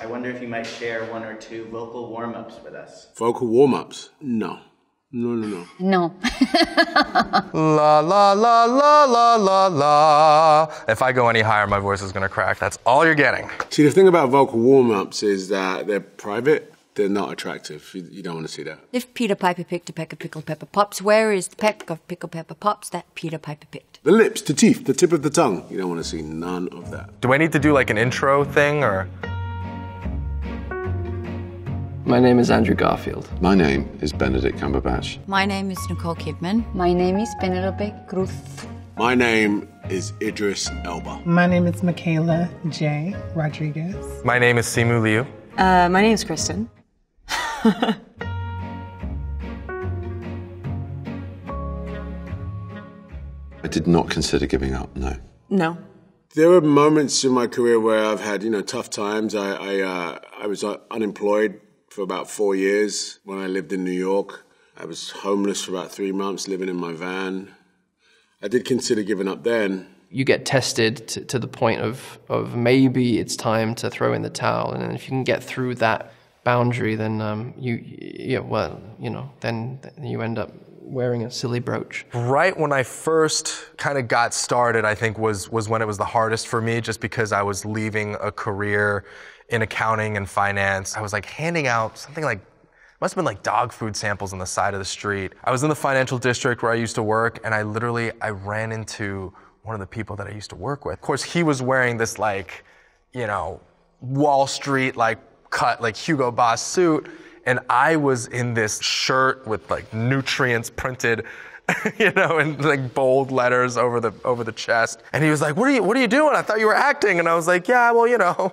I wonder if you might share one or two vocal warm-ups with us. Vocal warm-ups? No. No. No. La la la la la la la. If I go any higher, my voice is gonna crack. That's all you're getting. See, the thing about vocal warm-ups is that they're private. They're not attractive. You don't want to see that. If Peter Piper picked a peck of pickled pepper pops, where is the peck of pickled pepper pops that Peter Piper picked? The lips, the teeth, the tip of the tongue. You don't want to see none of that. Do I need to do like an intro thing or? My name is Andrew Garfield. My name is Benedict Cumberbatch. My name is Nicole Kidman. My name is Penelope Cruz. My name is Idris Elba. My name is Michaela J. Rodriguez. My name is Simu Liu. My name is Kristen. I did not consider giving up, no. No. There were moments in my career where I've had, tough times. I was unemployed for about 4 years when I lived in New York. I was homeless for about 3 months, living in my van. I did consider giving up then. You get tested to the point of maybe it's time to throw in the towel, and then if you can get through that boundary, then then you end up wearing a silly brooch. Right when I first kind of got started, I think was when it was the hardest for me, just because I was leaving a career in accounting and finance. I was like handing out something like, must have been like dog food samples on the side of the street. I was in the financial district where I used to work, and I ran into one of the people that I used to work with. Of course, he was wearing this Wall Street cut Hugo Boss suit, and I was in this shirt with nutrients printed, in bold letters over the chest. And he was like, "What are you doing? I thought you were acting." And I was like, "Yeah, well,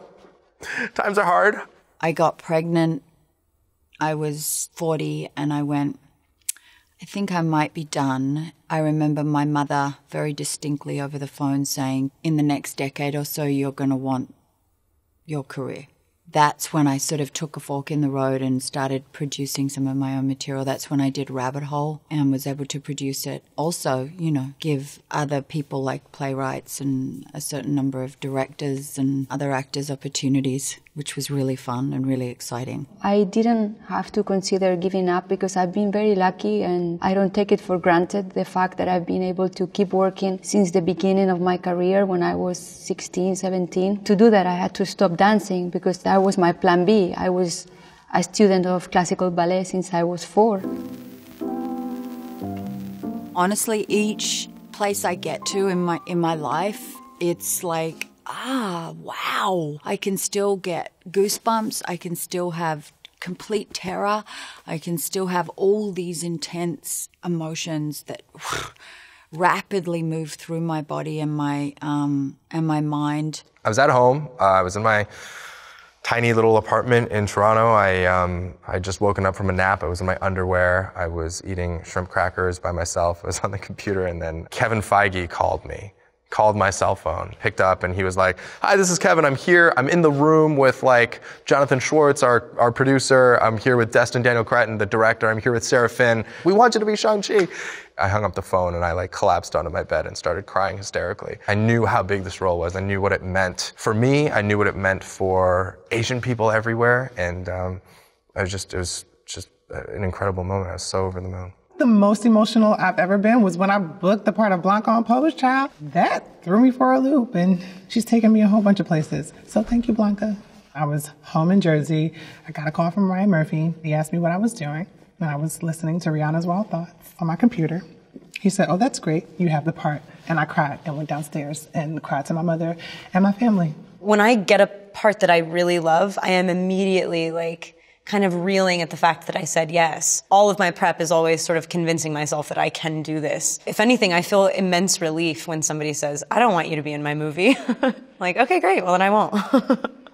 times are hard." I got pregnant. I was 40 and I went, I think I might be done. I remember my mother very distinctly over the phone saying, in the next decade or so, you're going to want your career. That's when I sort of took a fork in the road and started producing some of my own material. That's when I did Rabbit Hole and was able to produce it. Also, give other people like playwrights and a certain number of directors and other actors opportunities, which was really fun and really exciting. I didn't have to consider giving up because I've been very lucky, and I don't take it for granted, the fact that I've been able to keep working since the beginning of my career when I was 16, 17. To do that, I had to stop dancing because that was my plan B. I was a student of classical ballet since I was 4. Honestly, each place I get to in my life, it's like, wow, I can still get goosebumps. I can still have complete terror. I can still have all these intense emotions that rapidly move through my body and my mind. I was at home. I was in my tiny little apartment in Toronto. I just woken up from a nap. I was in my underwear. I was eating shrimp crackers by myself. I was on the computer, and then Kevin Feige called my cell phone, picked up, and he was like, "Hi, this is Kevin. I'm here. I'm in the room with Jonathan Schwartz, our producer. I'm here with Destin Daniel Cretton, the director. I'm here with Sarah Finn. We want you to be Shang-Chi." I hung up the phone and I collapsed onto my bed and started crying hysterically. I knew how big this role was. I knew what it meant for me. I knew what it meant for Asian people everywhere. And it was just an incredible moment. I was so over the moon. The most emotional I've ever been was when I booked the part of Blanca on Polish Child. That threw me for a loop, and she's taken me a whole bunch of places. So thank you, Blanca. I was home in Jersey. I got a call from Ryan Murphy. He asked me what I was doing, and I was listening to Rihanna's Wild Thoughts on my computer. He said, "Oh, that's great. You have the part." And I cried and went downstairs and cried to my mother and my family. When I get a part that I really love, I am immediately kind of reeling at the fact that I said yes. All of my prep is always sort of convincing myself that I can do this. If anything, I feel immense relief when somebody says, "I don't want you to be in my movie." Okay, great. Well, then I won't.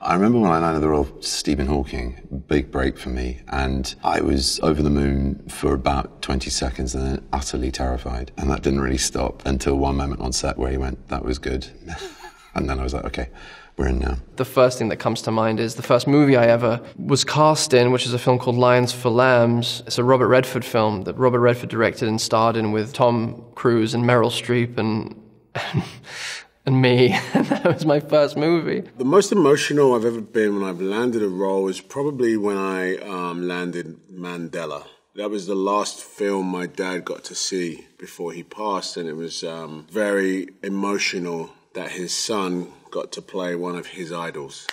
I remember when I landed the role of Stephen Hawking, big break for me, and I was over the moon for about 20 seconds and then utterly terrified. And that didn't really stop until one moment on set where he went, "That was good." And then I was like, okay, we're in now. The first thing that comes to mind is the first movie I ever was cast in, which is a film called Lions for Lambs. It's a Robert Redford film that Robert Redford directed and starred in with Tom Cruise and Meryl Streep and and me. And that was my first movie. The most emotional I've ever been when I've landed a role is probably when I landed Mandela. That was the last film my dad got to see before he passed, and it was very emotional that his son got to play one of his idols.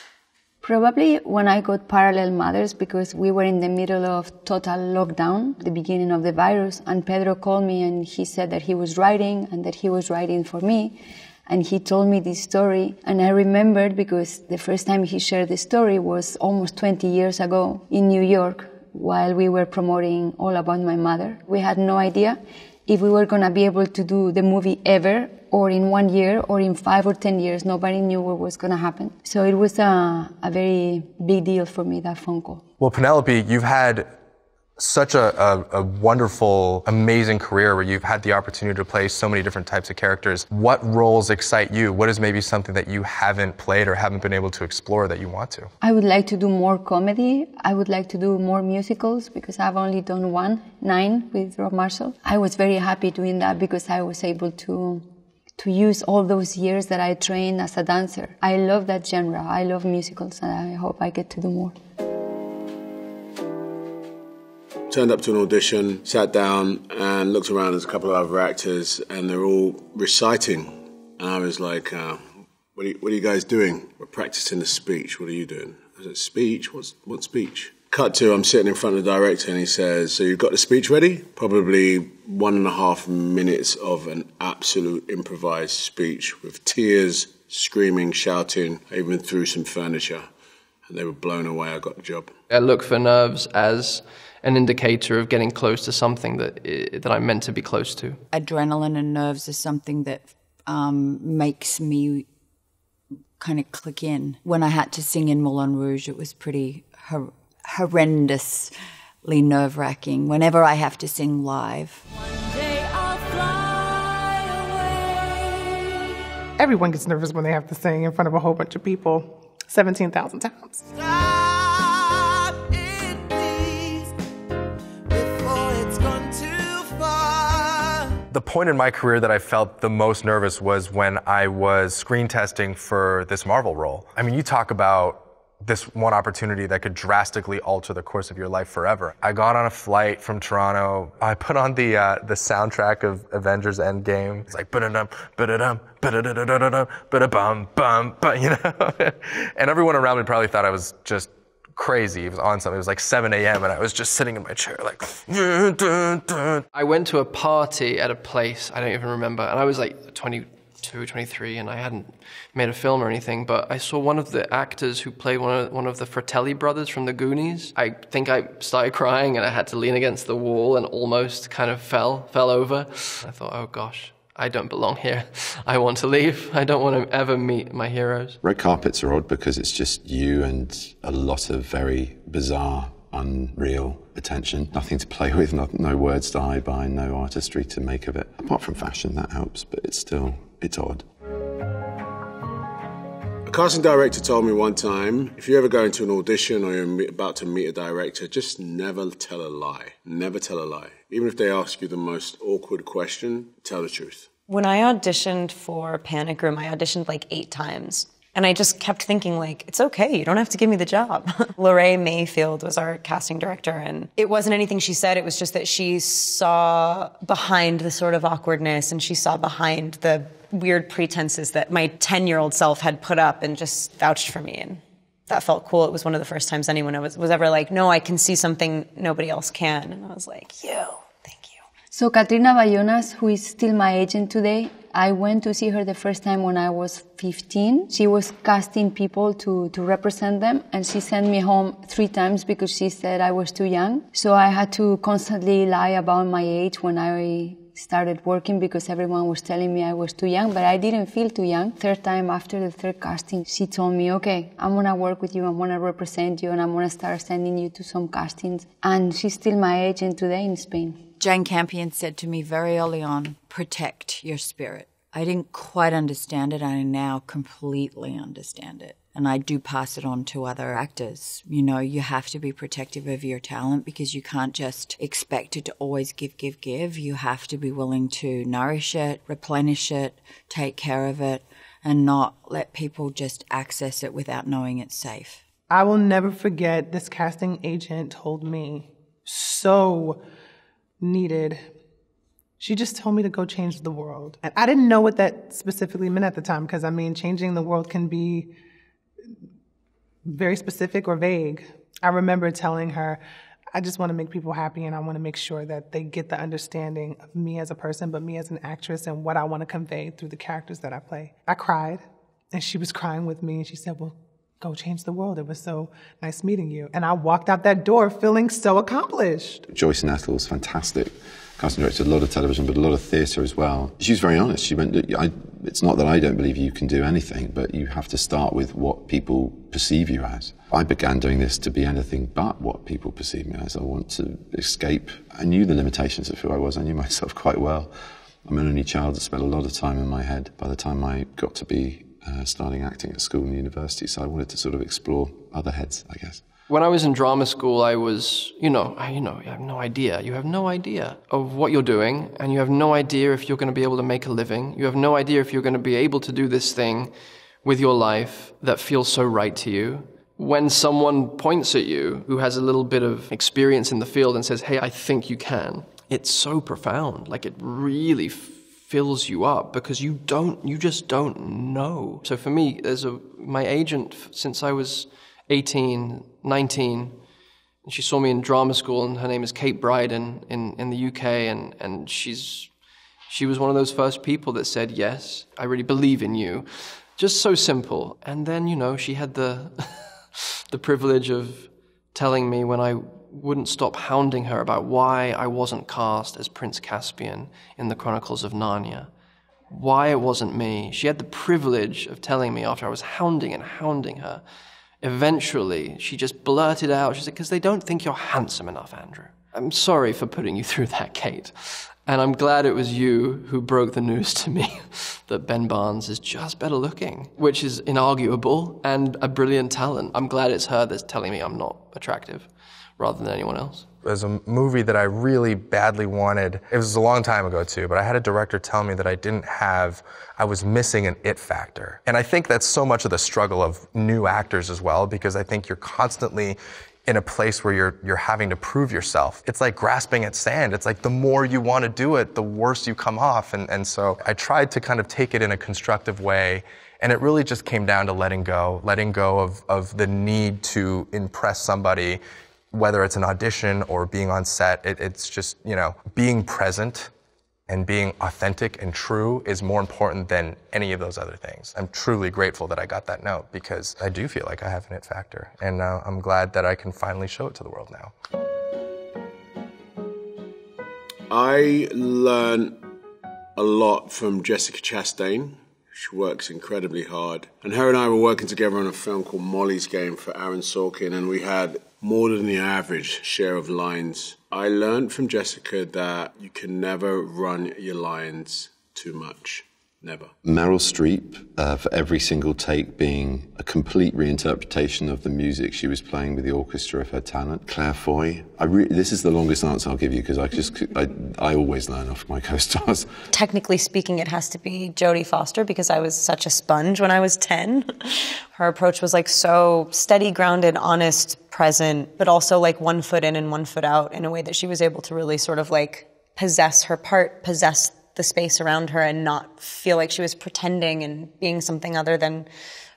Probably when I got Parallel Mothers, because we were in the middle of total lockdown, the beginning of the virus, and Pedro called me and he said that he was writing and that he was writing for me. And he told me this story, and I remembered because the first time he shared the story was almost 20 years ago in New York while we were promoting All About My Mother. We had no idea if we were going to be able to do the movie ever, or in 1 year, or in 5 or 10 years. Nobody knew what was going to happen. So it was a very big deal for me, that phone call. Well, Penelope, you've had such a wonderful, amazing career where you've had the opportunity to play so many different types of characters. What roles excite you? What is maybe something that you haven't played or haven't been able to explore that you want to? I would like to do more comedy. I would like to do more musicals because I've only done one, 9, with Rob Marshall. I was very happy doing that because I was able to use all those years that I trained as a dancer. I love that genre. I love musicals, and I hope I get to do more. Turned up to an audition, sat down and looked around. There's a couple of other actors and they're all reciting. And I was like, what are you guys doing? We're practicing the speech. What are you doing? I said, speech? What speech? Cut to, I'm sitting in front of the director and he says, so you've got the speech ready? Probably 1.5 minutes of an absolute improvised speech with tears, screaming, shouting. I even threw some furniture and they were blown away. I got the job. I look for nerves as an indicator of getting close to something that I'm meant to be close to. Adrenaline and nerves is something that makes me kind of click in. When I had to sing in Moulin Rouge, it was pretty horrendously nerve-wracking whenever I have to sing live. One day I'll fly away. Everyone gets nervous when they have to sing in front of a whole bunch of people 17,000 times. The point in my career that I felt the most nervous was when I was screen testing for this Marvel role. I mean, you talk about this one opportunity that could drastically alter the course of your life forever. I got on a flight from Toronto. I put on the soundtrack of Avengers Endgame. It's like ba-da-dum, ba-da-dum, ba-da-da-da-da-dum, ba-da-bum, bum, you know? And everyone around me probably thought I was just crazy. It was on something. It was like 7 a.m. and I was just sitting in my chair like... I went to a party at a place, I don't even remember, and I was like 22, 23, and I hadn't made a film or anything, but I saw one of the actors who played one of the Fratelli brothers from the Goonies. I think I started crying and I had to lean against the wall and almost kind of fell over. I thought, oh gosh, I don't belong here. I want to leave. I don't want to ever meet my heroes. Red carpets are odd because it's just you and a lot of very bizarre, unreal attention. Nothing to play with, no words to hide behind, no artistry to make of it. Apart from fashion, that helps, but it's odd. A casting director told me one time, if you ever go into an audition or you're about to meet a director, just never tell a lie. Never tell a lie. Even if they ask you the most awkward question, tell the truth. When I auditioned for Panic Room, I auditioned like 8 times. And I just kept thinking, like, it's okay, you don't have to give me the job. Lorraine Mayfield was our casting director, and it wasn't anything she said, it was just that she saw behind the sort of awkwardness, and she saw behind the weird pretenses that my 10-year-old self had put up and just vouched for me. And that felt cool. It was one of the first times anyone was ever like, no, I can see something nobody else can. And I was like, thank you. So Katrina Bayonas, who is still my agent today, I went to see her the first time when I was 15. She was casting people to represent them, and she sent me home 3 times because she said I was too young. So I had to constantly lie about my age when I started working because everyone was telling me I was too young, but I didn't feel too young. 3rd time, after the 3rd casting, she told me, okay, I'm gonna work with you, I'm gonna represent you, and I'm gonna start sending you to some castings. And she's still my agent today in Spain. Jane Campion said to me very early on, protect your spirit. I didn't quite understand it. I now completely understand it. And I do pass it on to other actors. You know, you have to be protective of your talent because you can't just expect it to always give. You have to be willing to nourish it, replenish it, take care of it, and not let people just access it without knowing it's safe. I will never forget, this casting agent told me, so needed. She just told me to go change the world. And I didn't know what that specifically meant at the time, because, I mean, changing the world can be very specific or vague. I remember telling her, I just want to make people happy, and I want to make sure that they get the understanding of me as a person, but me as an actress and what I want to convey through the characters that I play. I cried, and she was crying with me, and she said, well, go change the world. It was so nice meeting you. And I walked out that door feeling so accomplished. Joyce Nettles, fantastic casting director, a lot of television, but a lot of theatre as well. She was very honest. She went, it's not that I don't believe you can do anything, but you have to start with what people perceive you as. I began doing this to be anything but what people perceive me as. I want to escape. I knew the limitations of who I was. I knew myself quite well. I'm an only child that spent a lot of time in my head by the time I got to be starting acting at school and university, so I wanted to sort of explore other heads, I guess. When I was in drama school, I was, you have no idea. You have no idea of what you're doing, and you have no idea if you're going to be able to make a living. You have no idea if you're going to be able to do this thing with your life that feels so right to you. When someone points at you who has a little bit of experience in the field and says, hey, I think you can, it's so profound. Like, it really fills you up because you just don't know. So for me, my agent, since I was 18, 19, and she saw me in drama school, and her name is Kate Bryden in the UK, and she was one of those first people that said, yes, I really believe in you. Just so simple. And then, she had the the privilege of telling me when I wouldn't stop hounding her about why I wasn't cast as Prince Caspian in the Chronicles of Narnia, why it wasn't me. She had the privilege of telling me after I was hounding her. Eventually, she just blurted out, she said, because they don't think you're handsome enough, Andrew. I'm sorry for putting you through that, Kate. And I'm glad it was you who broke the news to me that Ben Barnes is just better looking, which is inarguable and a brilliant talent. I'm glad it's her that's telling me I'm not attractive rather than anyone else. There's a movie that I really badly wanted. It was a long time ago too, but I had a director tell me that I was missing an it factor. And I think that's so much of the struggle of new actors as well, because I think you're constantly in a place where you're having to prove yourself. It's like grasping at sand. It's like the more you want to do it, the worse you come off. And so I tried to kind of take it in a constructive way. And it really just came down to letting go of the need to impress somebody, whether it's an audition or being on set. It's just, being present and being authentic and true is more important than any of those other things. I'm truly grateful that I got that note because I do feel like I have an it factor. And I'm glad that I can finally show it to the world now. I learned a lot from Jessica Chastain. She works incredibly hard. And her and I were working together on a film called Molly's Game for Aaron Sorkin, and we had more than the average share of lines. I learned from Jessica that you can never run your lines too much. Never. Meryl Streep, for every single take being a complete reinterpretation of the music she was playing with the orchestra of her talent. Claire Foy. This is the longest answer I'll give you because I always learn off my co-stars. Technically speaking, it has to be Jodie Foster because I was such a sponge when I was 10. Her approach was so steady, grounded, honest, present, but also one foot in and one foot out in a way that she was able to really sort of possess her part, possess the space around her and not feel like she was pretending and being something other than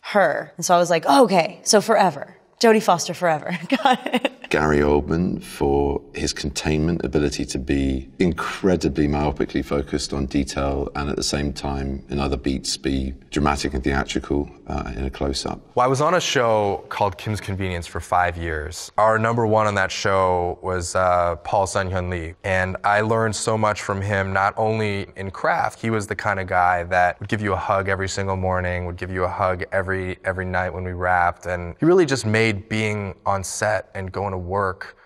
her. And so I was like, oh, okay, so forever. Jodie Foster forever. Got it. Gary Oldman for his containment ability to be incredibly myopically focused on detail and at the same time in other beats be dramatic and theatrical in a close-up. Well, I was on a show called Kim's Convenience for 5 years. Our number one on that show was Paul Sun-Hyun Lee, and I learned so much from him, not only in craft. He was the kind of guy that would give you a hug every single morning, would give you a hug every night when we wrapped, and he really just made being on set and going to work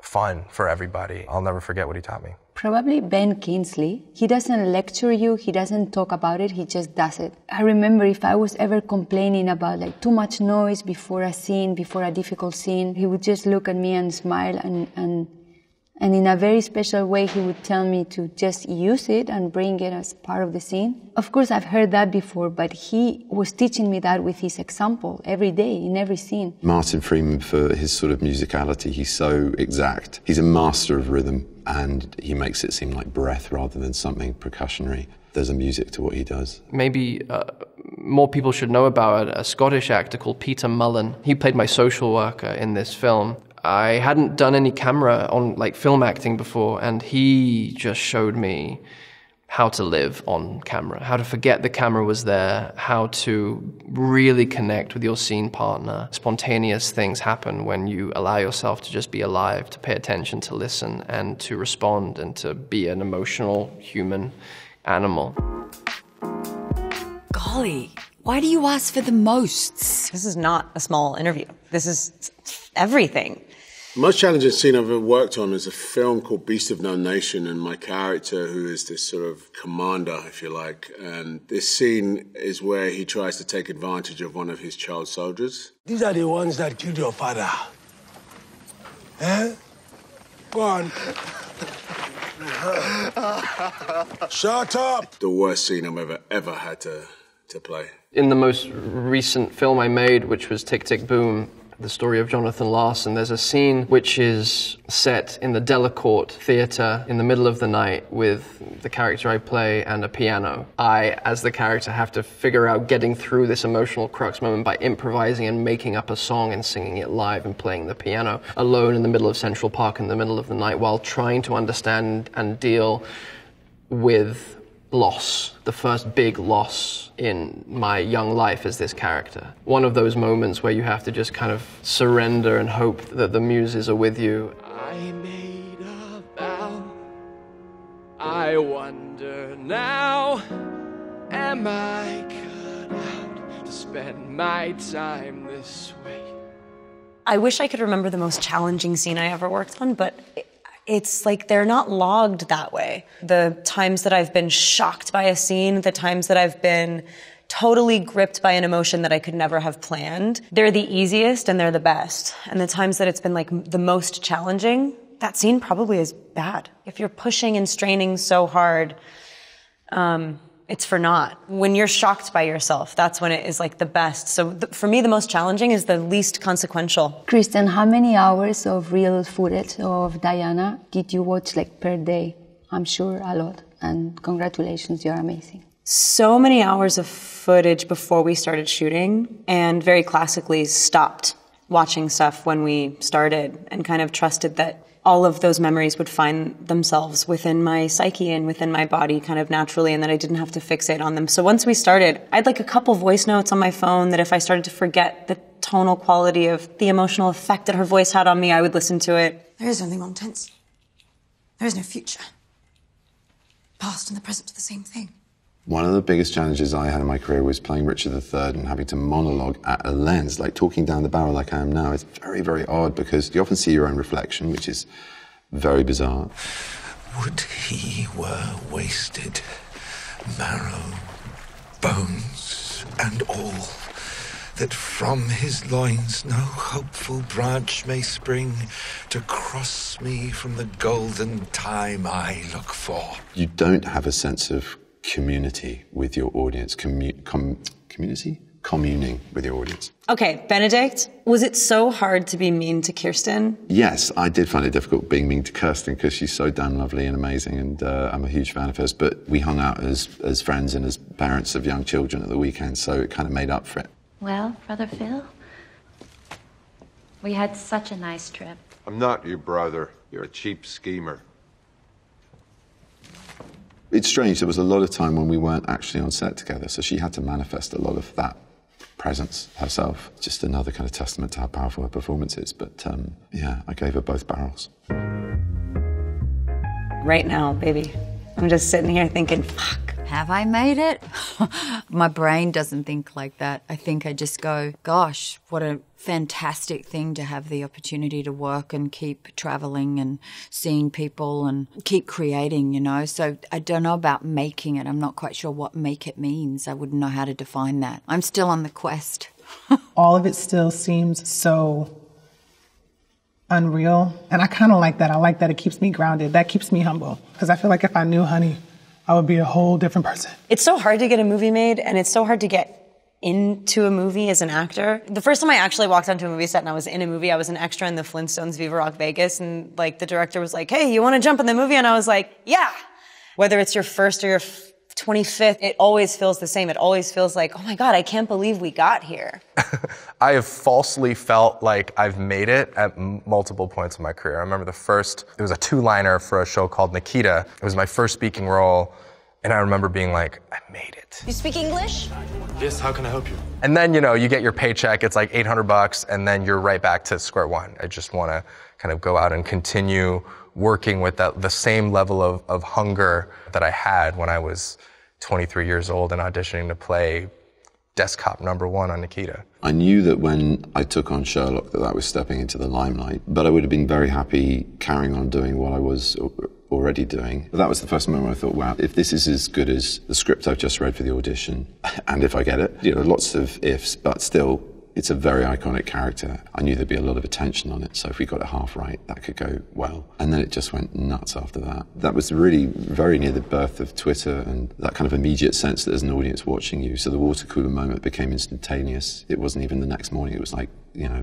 fun for everybody. I'll never forget what he taught me. Probably Ben Kingsley. He doesn't lecture you, he doesn't talk about it, he just does it. I remember if I was ever complaining about too much noise before a scene, before a difficult scene, he would just look at me and smile and And in a very special way, he would tell me to just use it and bring it as part of the scene. Of course, I've heard that before, but he was teaching me that with his example every day, in every scene. Martin Freeman, for his sort of musicality, he's so exact. He's a master of rhythm, and he makes it seem like breath rather than something percussionary. There's a music to what he does. Maybe more people should know about a Scottish actor called Peter Mullen. He played my social worker in this film. I hadn't done any camera on like film acting before, and he just showed me how to live on camera, how to forget the camera was there, how to really connect with your scene partner. Spontaneous things happen when you allow yourself to just be alive, to pay attention, to listen, and to respond, and to be an emotional human animal. Golly, why do you ask for the mosts? This is not a small interview. This is everything. The most challenging scene I've ever worked on is a film called Beast of No Nation, and my character, who is this sort of commander, if you like, and this scene is where he tries to take advantage of one of his child soldiers. These are the ones that killed your father. Eh? Go on. Shut up! The worst scene I've ever had to play. In the most recent film I made, which was Tick, Tick, Boom, the story of Jonathan Larson, there's a scene which is set in the Delacorte Theatre in the middle of the night with the character I play and a piano. I, as the character, have to figure out getting through this emotional crux moment by improvising and making up a song and singing it live and playing the piano alone in the middle of Central Park in the middle of the night while trying to understand and deal with loss, the first big loss in my young life as this character. One of those moments where you have to just kind of surrender and hope that the muses are with you. I made a vow, I wonder now, am I cut out to spend my time this way? I wish I could remember the most challenging scene I ever worked on, but it's like they're not logged that way. The times that I've been shocked by a scene, the times that I've been totally gripped by an emotion that I could never have planned, they're the easiest and they're the best. And the times that it's been like the most challenging, that scene probably is bad. If you're pushing and straining so hard, it's for naught. When you're shocked by yourself, that's when it is like the best. So for me, the most challenging is the least consequential. Kristen, how many hours of real footage of Diana did you watch like per day? I'm sure a lot. And congratulations, you're amazing. So many hours of footage before we started shooting, and very classically stopped watching stuff when we started and kind of trusted that all of those memories would find themselves within my psyche and within my body kind of naturally, and that I didn't have to fixate on them. So once we started, I had like a couple voice notes on my phone that if I started to forget the tonal quality of the emotional effect that her voice had on me, I would listen to it. There is only one tense. There is no future. Past and the present are the same thing. One of the biggest challenges I had in my career was playing Richard III and having to monologue at a lens, like talking down the barrel like I am now. It's very, very odd because you often see your own reflection, which is very bizarre. Would he were wasted, marrow, bones, and all, that from his loins no hopeful branch may spring to cross me from the golden time I look for. You don't have a sense of community with your audience. Community? Communing with your audience. Okay, Benedict, was it so hard to be mean to Kirsten? Yes, I did find it difficult being mean to Kirsten because she's so damn lovely and amazing, and I'm a huge fan of hers. But we hung out as friends and as parents of young children at the weekend, so it kind of made up for it. Well, Brother Phil, we had such a nice trip. I'm not your brother. You're a cheap schemer. It's strange, there was a lot of time when we weren't actually on set together, so she had to manifest a lot of that presence herself. Just another kind of testament to how powerful her performance is. But yeah, I gave her both barrels. Right now, baby, I'm just sitting here thinking, fuck. Have I made it? My brain doesn't think like that. I think I just go, gosh, what a fantastic thing to have the opportunity to work and keep traveling and seeing people and keep creating, you know. So I don't know about making it. I'm not quite sure what make it means. I wouldn't know how to define that. I'm still on the quest. All of it still seems so unreal. And I kind of like that. I like that it keeps me grounded. That keeps me humble. Because I feel like if I knew Honey, I would be a whole different person. It's so hard to get a movie made, and it's so hard to get into a movie as an actor. The first time I actually walked onto a movie set and I was in a movie, I was an extra in the Flintstones Viva Rock Vegas, and like the director was like, "Hey, you want to jump in the movie?" And I was like, "Yeah." Whether it's your first or your 25th, it always feels the same. It always feels like, oh my God, I can't believe we got here. I have falsely felt like I've made it at multiple points in my career. I remember it was a 2-liner for a show called Nikita. It was my first speaking role, and I remember being like, I made it. You speak English? Yes, how can I help you? And then, you get your paycheck, it's like $800, and then you're right back to square one. I just want to kind of go out and continue working with the same level of hunger that I had when I was 23 years old and auditioning to play desk cop number 1 on Nikita. I knew that when I took on Sherlock that I was stepping into the limelight, but I would have been very happy carrying on doing what I was already doing. But that was the first moment I thought, wow, if this is as good as the script I've just read for the audition, and if I get it, lots of ifs, but still, it's a very iconic character. I knew there'd be a lot of attention on it, so if we got it half right, that could go well. And then it just went nuts after that. That was really very near the birth of Twitter and that kind of immediate sense that there's an audience watching you. So the water cooler moment became instantaneous. It wasn't even the next morning. It was like,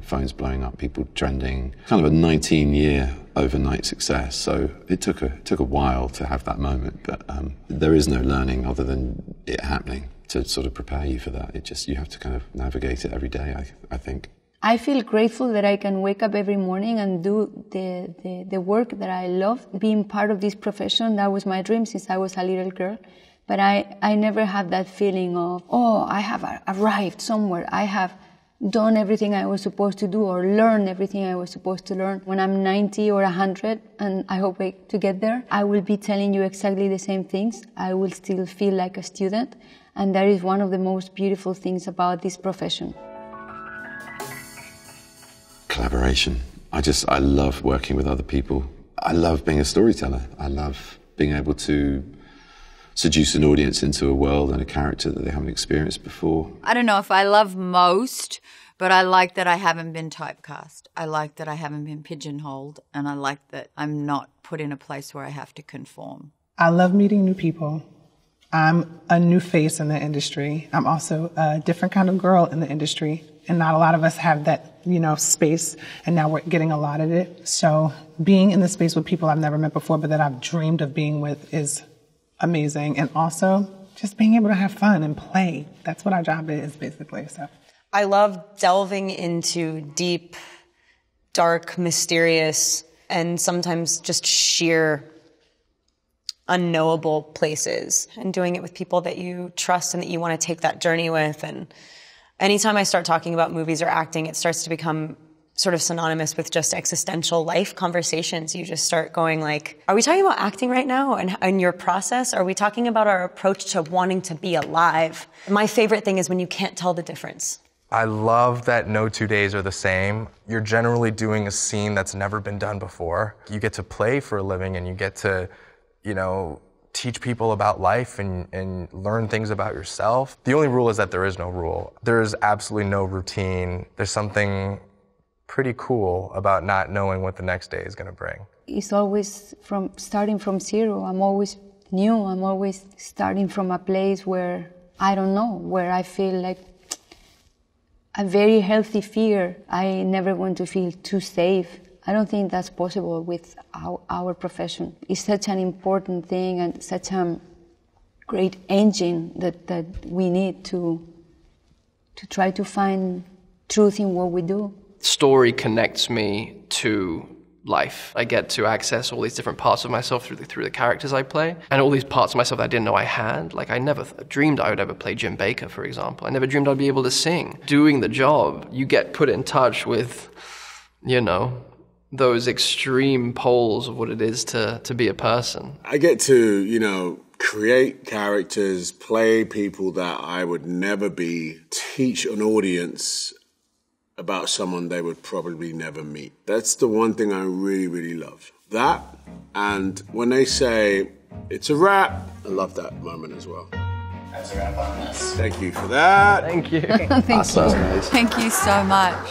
phones blowing up, people trending. Kind of a 19-year overnight success. So it took a while to have that moment, but there is no learning other than it happening to sort of prepare you for that. You have to kind of navigate it every day, I think. I feel grateful that I can wake up every morning and do the work that I love. Being part of this profession, that was my dream since I was a little girl. But I never had that feeling of, I have arrived somewhere. I have done everything I was supposed to do or learned everything I was supposed to learn. When I'm 90 or 100, and I hope to get there, I will be telling you exactly the same things. I will still feel like a student. And that is one of the most beautiful things about this profession. Collaboration. I love working with other people. I love being a storyteller. I love being able to seduce an audience into a world and a character that they haven't experienced before. I don't know if I love most, but I like that I haven't been typecast. I like that I haven't been pigeonholed, and I like that I'm not put in a place where I have to conform. I love meeting new people. I'm a new face in the industry. I'm also a different kind of girl in the industry, and not a lot of us have that, space, and now we're getting a lot of it. So being in the space with people I've never met before, but that I've dreamed of being with is amazing. And also just being able to have fun and play. That's what our job is, basically. So I love delving into deep, dark, mysterious, and sometimes just sheer unknowable places, and doing it with people that you trust and that you want to take that journey with. And anytime I start talking about movies or acting, it starts to become sort of synonymous with just existential life conversations. You just start going like, are we talking about acting right now and your process? Are we talking about our approach to wanting to be alive? My favorite thing is when you can't tell the difference. I love that no 2 days are the same. You're generally doing a scene that's never been done before. You get to play for a living, and you get to teach people about life and learn things about yourself. The only rule is that there is no rule. There's absolutely no routine. There's something pretty cool about not knowing what the next day is going to bring. It's always starting from zero. I'm always new. I'm always starting from a place where I don't know, where I feel like a very healthy fear. I never want to feel too safe. I don't think that's possible with our profession. It's such an important thing and such a great engine that we need to try to find truth in what we do. Story connects me to life. I get to access all these different parts of myself through the characters I play, and all these parts of myself that I didn't know I had. Like, I never dreamed I would ever play Jim Baker, for example. I never dreamed I'd be able to sing. Doing the job, you get put in touch with, those extreme poles of what it is to be a person. I get to, create characters, play people that I would never be, teach an audience about someone they would probably never meet. That's the one thing I really, really love. That, and when they say, it's a wrap, I love that moment as well. That's a wrap on this. Thank you for that. Thank you. Thank Awesome. you. Thank you so much.